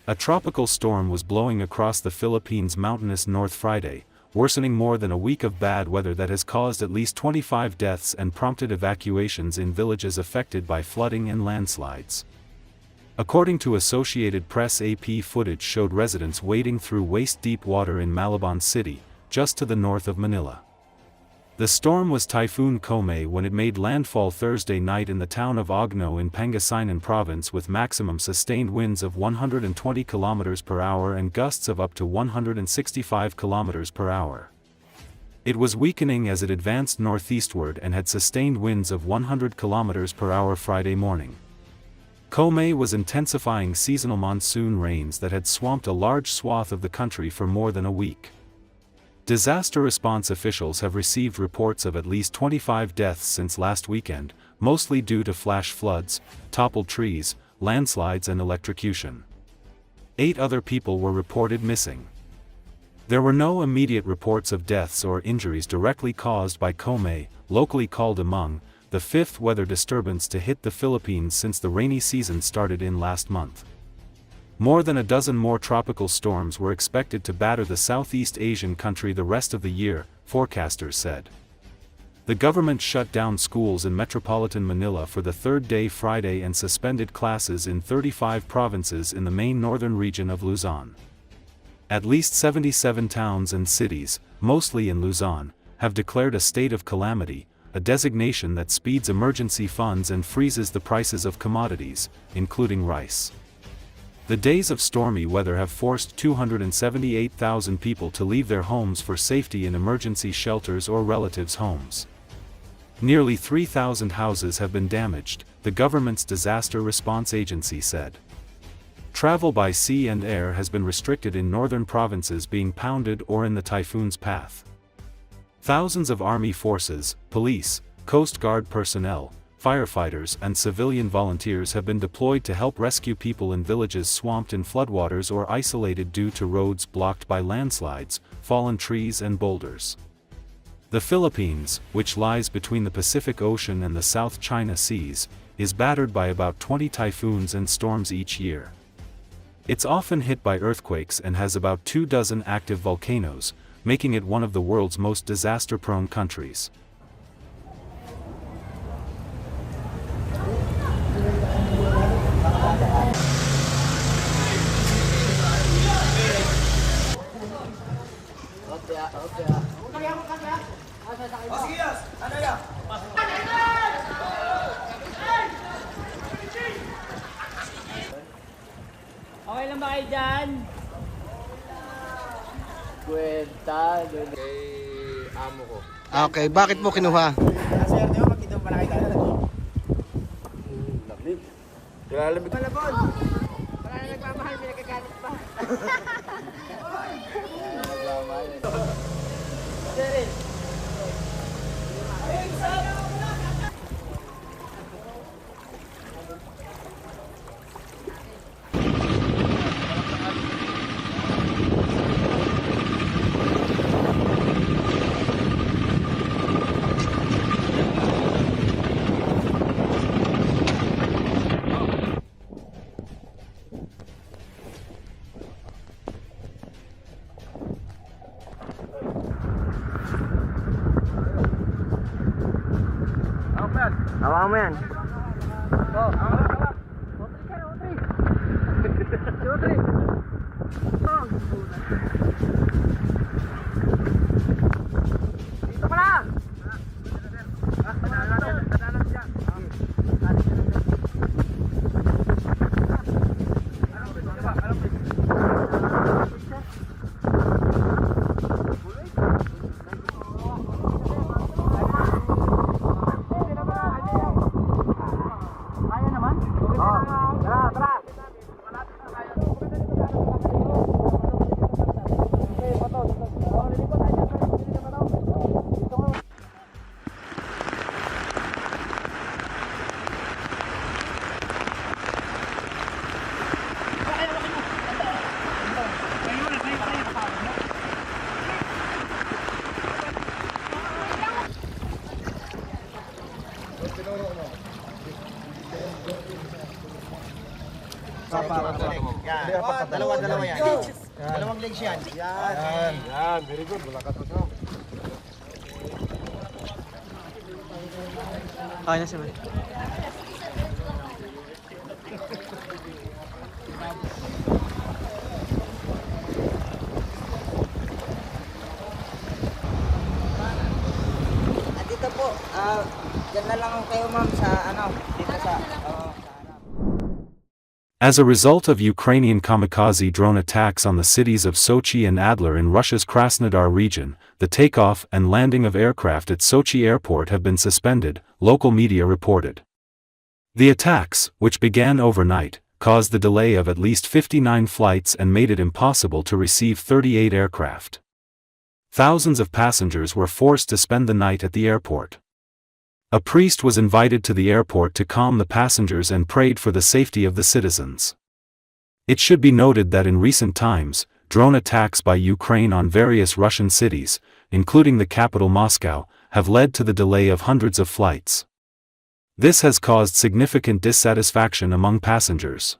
A tropical storm was blowing across the Philippines' mountainous north Friday, worsening more than a week of bad weather that has caused at least 25 deaths and prompted evacuations in villages affected by flooding and landslides. According to Associated Press, AP footage showed residents wading through waist-deep water in Malabon City, just to the north of Manila. The storm was Typhoon Co-may when it made landfall Thursday night in the town of Agno in Pangasinan province with maximum sustained winds of 120 km per hour and gusts of up to 165 km per hour. It was weakening as it advanced northeastward and had sustained winds of 100 km per hour Friday morning. Co-may was intensifying seasonal monsoon rains that had swamped a large swath of the country for more than a week. Disaster response officials have received reports of at least 25 deaths since last weekend, mostly due to flash floods, toppled trees, landslides and electrocution. 8 other people were reported missing. There were no immediate reports of deaths or injuries directly caused by Co-may, locally called Emong, the 5th weather disturbance to hit the Philippines since the rainy season started in last month. More than a dozen more tropical storms were expected to batter the Southeast Asian country the rest of the year, forecasters said. The government shut down schools in metropolitan Manila for the 3rd day Friday and suspended classes in 35 provinces in the main northern region of Luzon. At least 77 towns and cities, mostly in Luzon, have declared a state of calamity, a designation that speeds emergency funds and freezes the prices of commodities, including rice. The days of stormy weather have forced 278,000 people to leave their homes for safety in emergency shelters or relatives' homes. Nearly 3,000 houses have been damaged, the government's disaster response agency said. Travel by sea and air has been restricted in northern provinces being pounded or in the typhoon's path. Thousands of army forces, police, Coast Guard personnel, firefighters and civilian volunteers have been deployed to help rescue people in villages swamped in floodwaters or isolated due to roads blocked by landslides, fallen trees and boulders. The Philippines, which lies between the Pacific Ocean and the South China Seas, is battered by about 20 typhoons and storms each year. It's often hit by earthquakes and has about 24 active volcanoes, making it one of the world's most disaster-prone countries. Okay lang ba kayo dyan? Kwenta, kay amo ko. Okay, bakit mo kinuha? Kasi yun, diba, magkita pala kayo dyan. Lamig. Kailalamig. Malabon! Wala na nagmamahal, may nagkaganit pa. Nagmamahal. Jerry! Hawakan mo yan. Oh, hawakan. 2-3. Dito ka lang. Dalawa yan. Dalawang legs yan. Yan, very good. Wala ka to. Kaya na siya. Dito po, dyan na lang kayo ma'am sa dito sa As a result of Ukrainian kamikaze drone attacks on the cities of Sochi and Adler in Russia's Krasnodar region, the takeoff and landing of aircraft at Sochi airport have been suspended, local media reported. The attacks, which began overnight, caused the delay of at least 59 flights and made it impossible to receive 38 aircraft. Thousands of passengers were forced to spend the night at the airport. A priest was invited to the airport to calm the passengers and prayed for the safety of the citizens. It should be noted that in recent times, drone attacks by Ukraine on various Russian cities, including the capital Moscow, have led to the delay of hundreds of flights. This has caused significant dissatisfaction among passengers.